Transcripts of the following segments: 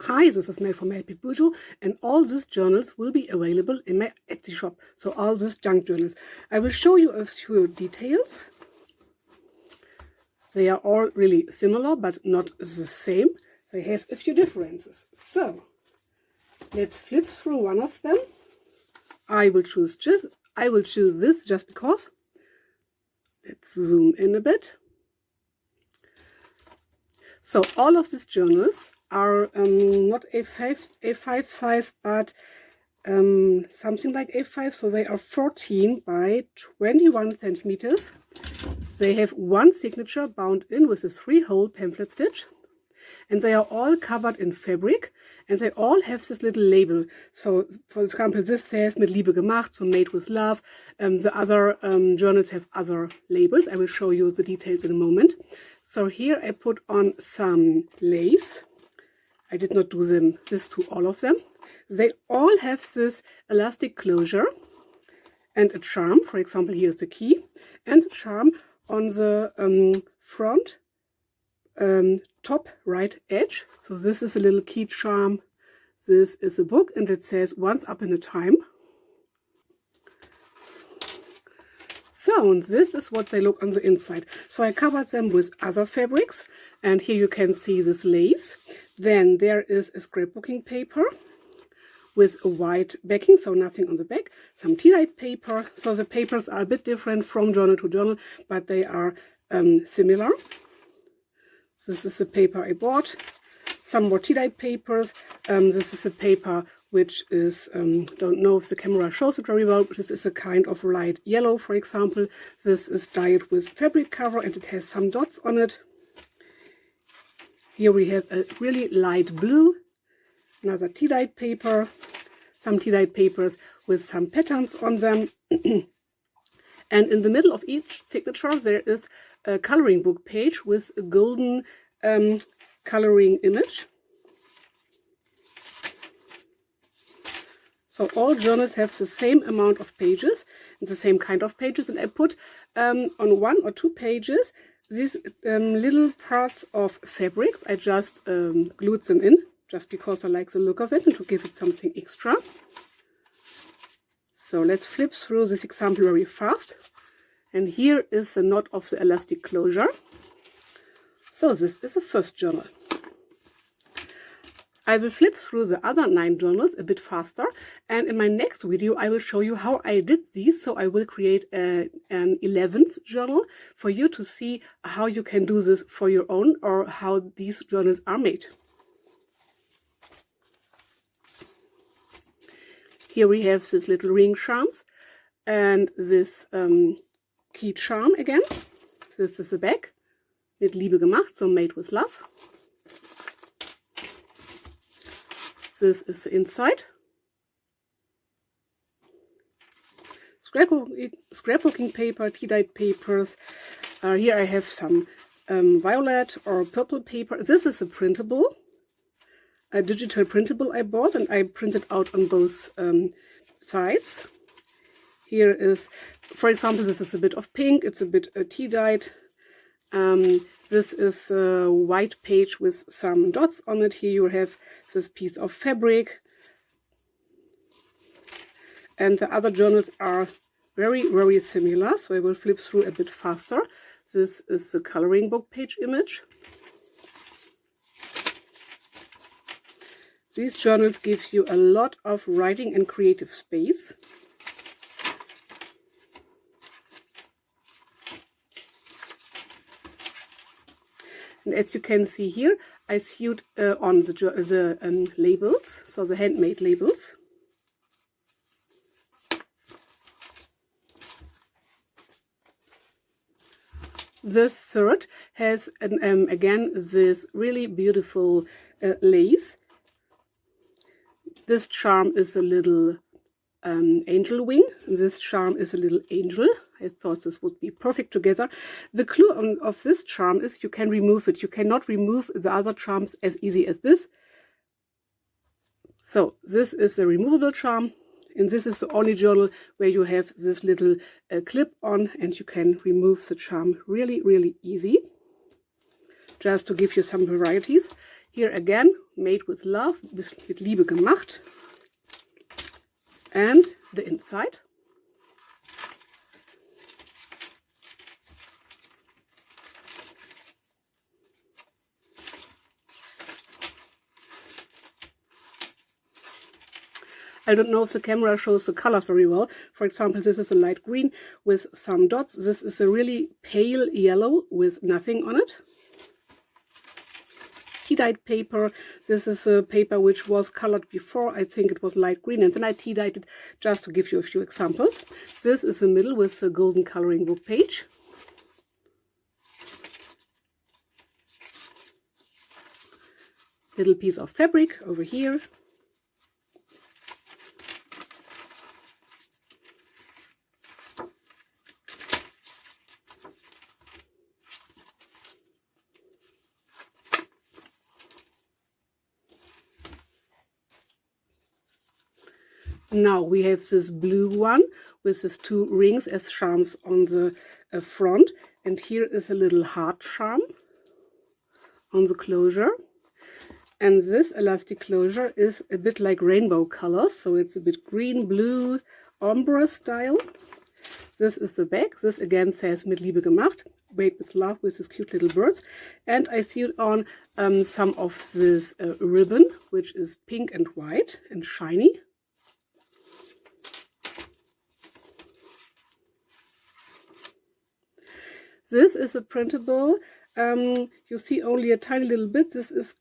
Hi, this is Mel from MelPinkJournals, and all these journals will be available in my Etsy shop. So all these junk journals. I will show you a few details. They are all really similar, but not the same. They have a few differences. So let's flip through one of them. I will choose this just because. Let's zoom in a bit. So all of these journals are not A5 size, but something like A5. So they are 14 by 21 centimeters. They have one signature bound in with a 3-hole pamphlet stitch. And they are all covered in fabric, and they all have this little label. So, for example, this says mit Liebe gemacht, so made with love. The other journals have other labels. I will show you the details in a moment. So here I put on some lace. I did not do this to all of them. They all have this elastic closure and a charm. For example, here's the key and the charm on the front top right edge. So this is a little key charm. This is a book, and it says once upon a time. So this is what they look on the inside. So I covered them with other fabrics, and here you can see this lace. Then there is a scrapbooking paper with a white backing, so nothing on the back. Some tea-dyed paper. So the papers are a bit different from journal to journal, but they are similar. This is the paper I bought. Some more tea-dyed papers. This is a paper which is, don't know if the camera shows it very well, but this is a kind of light yellow, for example. This is dyed with fabric cover, and it has some dots on it. Here we have a really light blue, another tea-dyed paper, some tea-dyed papers with some patterns on them. And in the middle of each signature there is a coloring book page with a golden coloring image. So all journals have the same amount of pages and the same kind of pages, and I put on 1 or 2 pages these little parts of fabrics. I just glued them in just because I like the look of it and to give it something extra. So let's flip through this example very fast. And here is the knot of the elastic closure. So this is the first journal. I will flip through the other 9 journals a bit faster, and in my next video I will show you how I did these. So I will create an 11th journal for you to see how you can do this for your own, or how these journals are made. Here we have this little ring charms and this key charm again. This is the back, mit Liebe gemacht, so made with love. This is the inside. Scrapbooking paper, tea-dyed papers. Here I have some violet or purple paper. This is a printable, a digital printable I bought, and I printed out on both sides. Here is, for example, this is a bit of pink. It's a bit tea-dyed. This is a white page with some dots on it. Here you have this piece of fabric. And the other journals are very, very similar. So I will flip through a bit faster. This is the coloring book page image. These journals give you a lot of writing and creative space. And as you can see here, I sewed on the labels, so the handmade labels. The third has, again, this really beautiful lace. This charm is a little angel wing. This charm is a little angel. I thought this would be perfect together. The clue of this charm is you can remove it. You cannot remove the other charms as easy as this. So this is a removable charm, and this is the only journal where you have this little clip on, and you can remove the charm really, really easy. Just to give you some varieties. Here again, made with love, with Liebe gemacht. And the inside. I don't know if the camera shows the colors very well. For example, this is a light green with some dots. This is a really pale yellow with nothing on it. Tea-dyed paper. This is a paper which was colored before. I think it was light green, and then I tea-dyed it just to give you a few examples. This is the middle with the golden coloring book page. Little piece of fabric over here. Now we have this blue one with these two rings as charms on the front, and here is a little heart charm on the closure. And this elastic closure is a bit like rainbow colors, so it's a bit green, blue, ombre style. This is the back. This again says mit Liebe gemacht, made with love, with these cute little birds. And I sewed on some of this ribbon, which is pink and white and shiny. This is a printable. You see only a tiny little bit. This is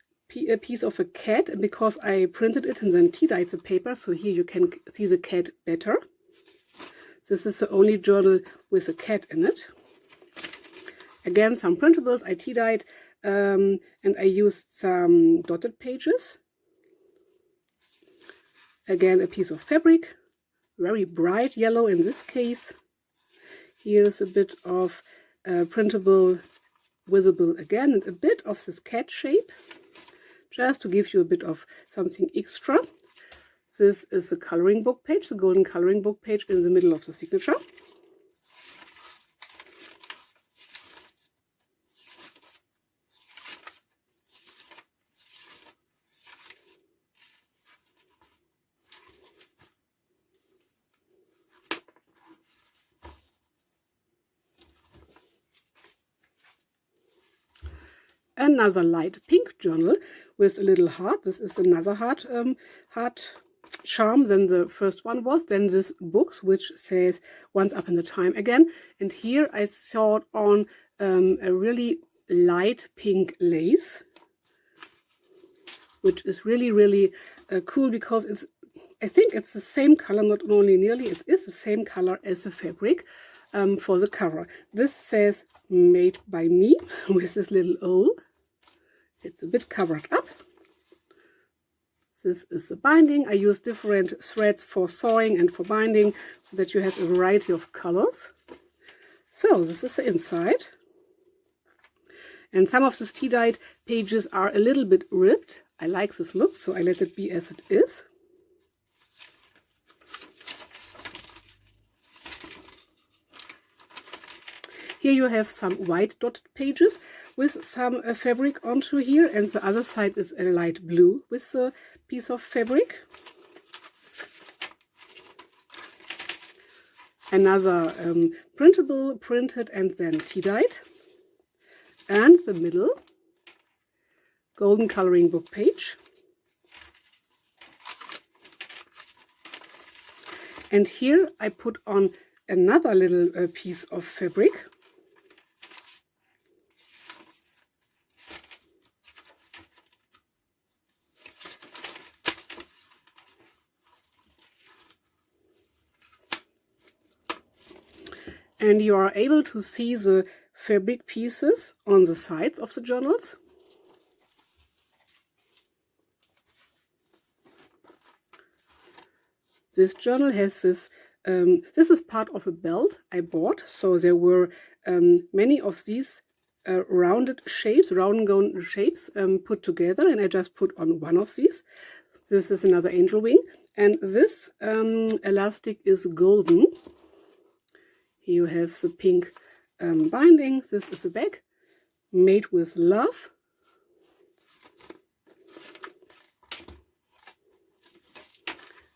a piece of a cat, and because I printed it and then tea-dyed the paper, so here you can see the cat better. This is the only journal with a cat in it. Again, some printables I tea-dyed, and I used some dotted pages. Again, a piece of fabric, very bright yellow in this case. Here's a bit of printable visible again, and a bit of this cat shape, just to give you a bit of something extra. This is the coloring book page, the golden coloring book page in the middle of the signature. Another light pink journal with a little heart. This is another heart charm than the first one was. Then this books, which says once up in the time again. And here I sewed on a really light pink lace, which is really cool, because it's, I think it's the same color, not only nearly, it is the same color as the fabric for the cover. This says made by me with this little O. It's a bit covered up. This is the binding. I use different threads for sewing and for binding so that you have a variety of colors. So this is the inside. And some of the tea-dyed pages are a little bit ripped. I like this look, so I let it be as it is. Here you have some white dotted pages with some fabric onto here, and the other side is a light blue with a piece of fabric. Another printable, printed and then tea-dyed. And the middle, golden coloring book page. And here I put on another little piece of fabric. And you are able to see the fabric pieces on the sides of the journals. This journal has this, this is part of a belt I bought, so there were many of these rounded shapes, round shapes put together, and I just put on one of these. This is another angel wing, and this elastic is golden. Here you have the pink binding. This is the back, made with love.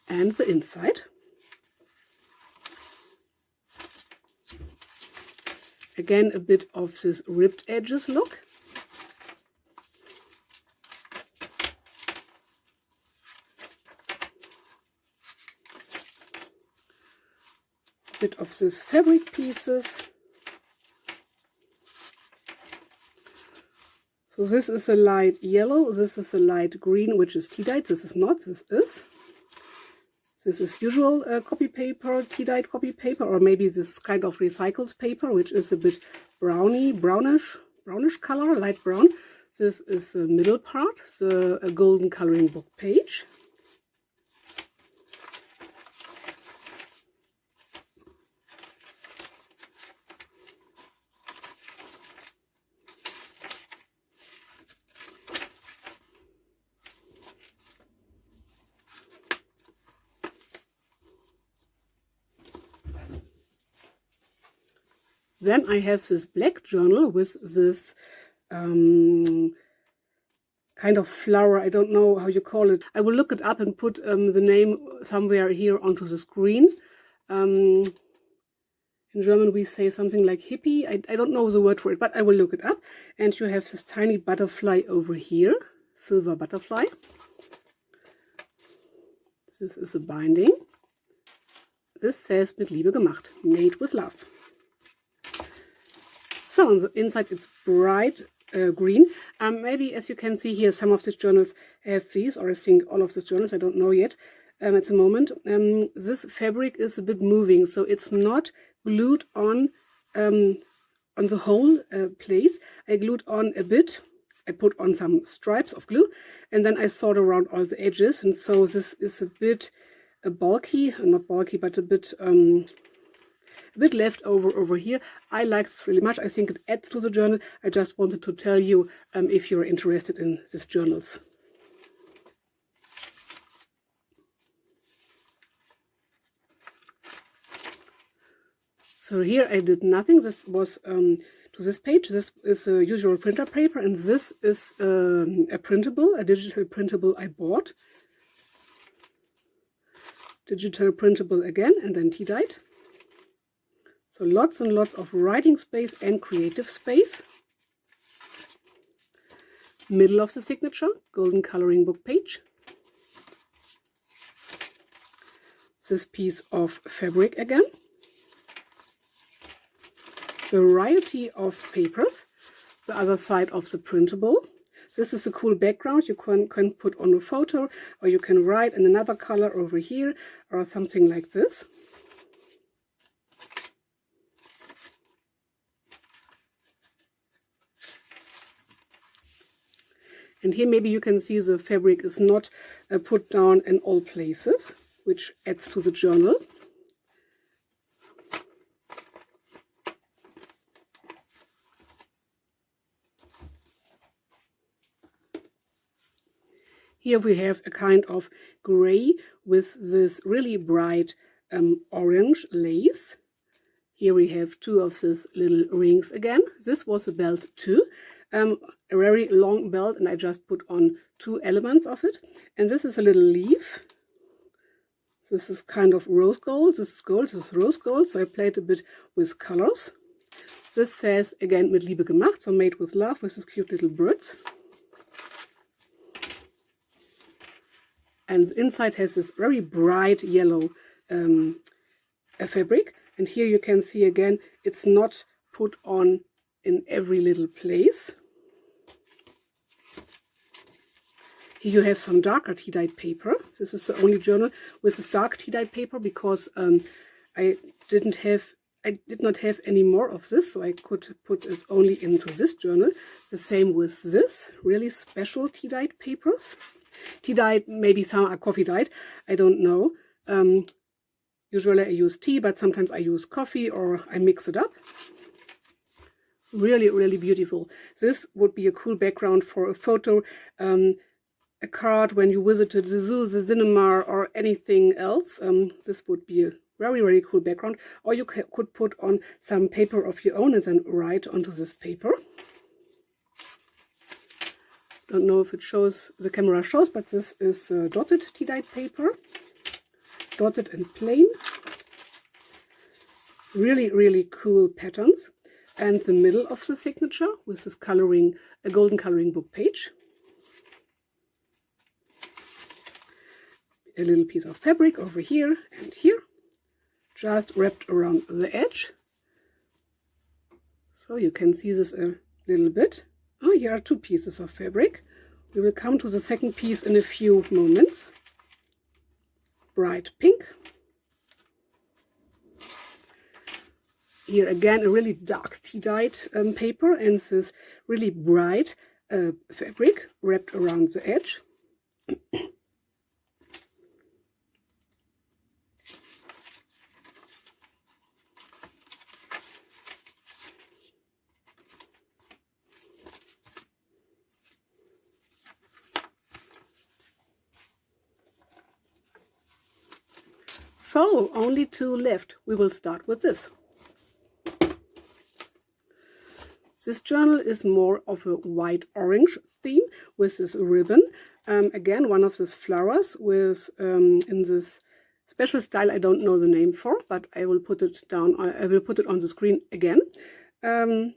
and the inside. Again, a bit of this ripped edges look. Bit of this fabric pieces. So this is a light yellow, this is a light green, which is tea-dyed. This is not, this is. This is usual copy paper, tea-dyed copy paper, or maybe this kind of recycled paper, which is a bit brownish color, light brown. This is the middle part, the golden coloring book page. Then I have this black journal with this kind of flower. I don't know how you call it. I will look it up and put the name somewhere here onto the screen. In German we say something like hippie. I don't know the word for it, but I will look it up. And you have this tiny butterfly over here, silver butterfly. This is a binding. This says mit Liebe gemacht, made with love. So on the inside it's bright green. Maybe as you can see here, some of these journals have these, or I think all of these journals, I don't know yet at the moment. This fabric is a bit moving, so it's not glued on the whole place. I glued on a bit. I put on some stripes of glue, and then I sewed around all the edges, and so this is a bit bulky, not bulky, but a bit left over here. I like this really much. I think it adds to the journal. I just wanted to tell you if you're interested in these journals. So here I did nothing. This was to this page. This is a usual printer paper, and this is a printable, a digital printable I bought. Digital printable again, and then tea-dyed. So lots and lots of writing space and creative space. Middle of the signature, golden coloring book page. This piece of fabric again. Variety of papers. The other side of the printable. This is a cool background. You can put on a photo, or you can write in another color over here, or something like this. And here maybe you can see the fabric is not put down in all places, which adds to the journal. Here we have a kind of gray with this really bright orange lace. Here we have two of these little rings again. This was a belt too. A very long belt, and I just put on two elements of it. And this is a little leaf. This is kind of rose gold. This is gold, this is rose gold. So I played a bit with colors. This says again mit Liebe gemacht, so made with love, with these cute little birds. And the inside has this very bright yellow fabric. And here you can see again, it's not put on in every little place. Here you have some darker tea-dyed paper. This is the only journal with this dark tea-dyed paper, because I did not have any more of this, so I could put it only into this journal. The same with this really special tea-dyed papers. Tea-dyed, maybe some are coffee-dyed, I don't know. Usually I use tea, but sometimes I use coffee, or I mix it up. Really, really beautiful. This would be a cool background for a photo, a card when you visited the zoo, the cinema, or anything else. This would be a very, very cool background. Or you could put on some paper of your own and then write onto this paper. Don't know if it shows, the camera shows, but this is dotted tea-dyed paper. dotted and plain. Really, really cool patterns. And the middle of the signature with this coloring, a golden coloring book page. A little piece of fabric over here and here, just wrapped around the edge. So you can see this a little bit. Oh, here are two pieces of fabric. We will come to the second piece in a few moments. Bright pink. Here again a really dark tea-dyed paper, and this really bright fabric wrapped around the edge. So, only two left. We will start with this. This journal is more of a white-orange theme with this ribbon. Again, one of these flowers with in this special style I don't know the name for, but I will put it down. I will put it on the screen again. And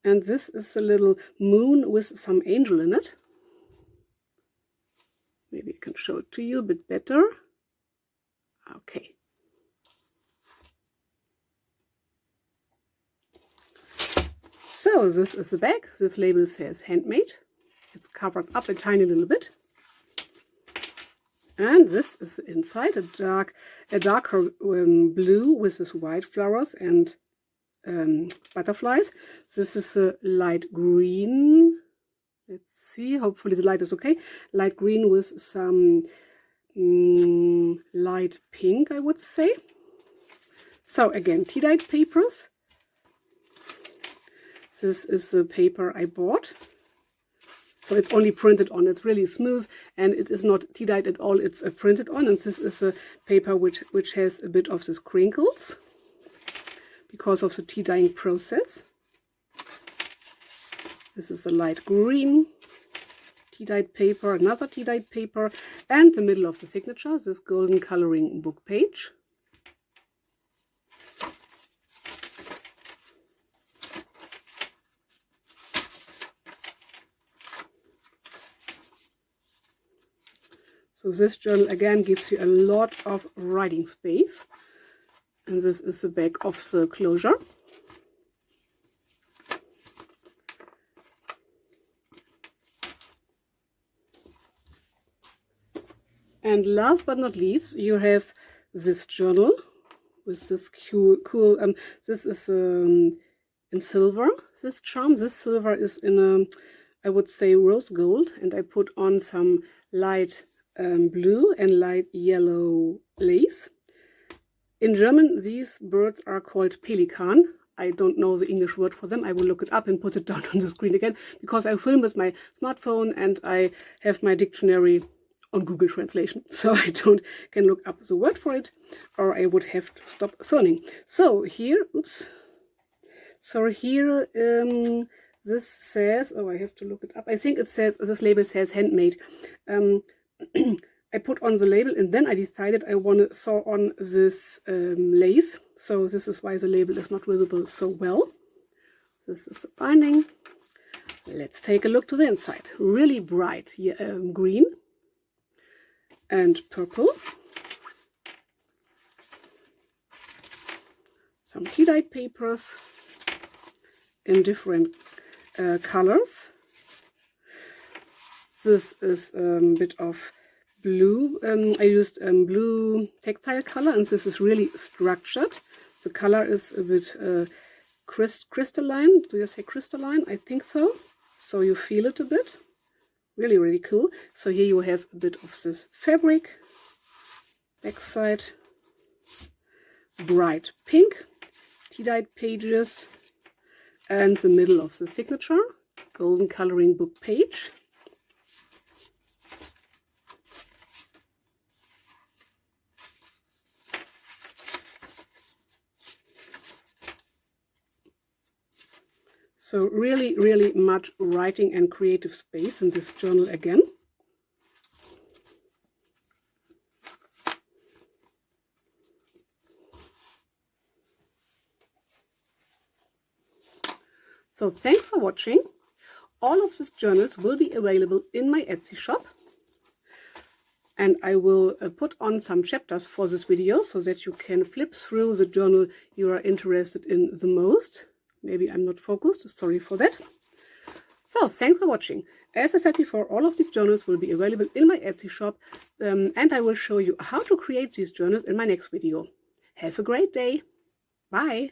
this is a little moon with some angel in it. Maybe I can show it to you a bit better. Okay. So this is the back. This label says handmade. It's covered up a tiny little bit. And this is the inside, a darker blue with this white flowers and butterflies. This is a light green. Let's see, hopefully the light is okay. Light green with some light pink, I would say. So again, tea-dyed papers. This is the paper I bought. So it's only printed on. It's really smooth and it is not tea-dyed at all. It's printed on, and this is a paper which has a bit of these crinkles because of the tea dyeing process. This is the light green tea-dyed paper, another tea-dyed paper, and the middle of the signature, this golden coloring book page. So this journal again gives you a lot of writing space, and this is the back of the closure. And last but not least, you have this journal with this cool this is in silver, this charm. This silver is in a, I would say, rose gold, and I put on some light blue and light yellow lace. In German, these birds are called pelican. I don't know the English word for them. I will look it up and put it down on the screen again, because I film with my smartphone and I have my dictionary on Google Translation, so I can look up the word for it, or I would have to stop filming. So here, oops. So here, this says, oh, I have to look it up. I think it says, this label says handmade. I put on the label, and then I decided I want to sew on this lace. So this is why the label is not visible so well. This is the binding. Let's take a look to the inside. Really bright green and purple. Some tea-dyed papers in different colors. This is a bit of blue. I used blue textile color, and this is really structured. The color is a bit crystalline. Do you say crystalline? I think so. So you feel it a bit. Really, really cool. So here you have a bit of this fabric. Backside, bright pink, tea-dyed pages, and the middle of the signature, golden coloring book page. So really, really much writing and creative space in this journal again. So thanks for watching. All of these journals will be available in my Etsy shop. And I will put on some chapters for this video so that you can flip through the journal you are interested in the most. Maybe I'm not focused, sorry for that. So thanks for watching. As I said before, all of these journals will be available in my Etsy shop, and I will show you how to create these journals in my next video. Have a great day. Bye.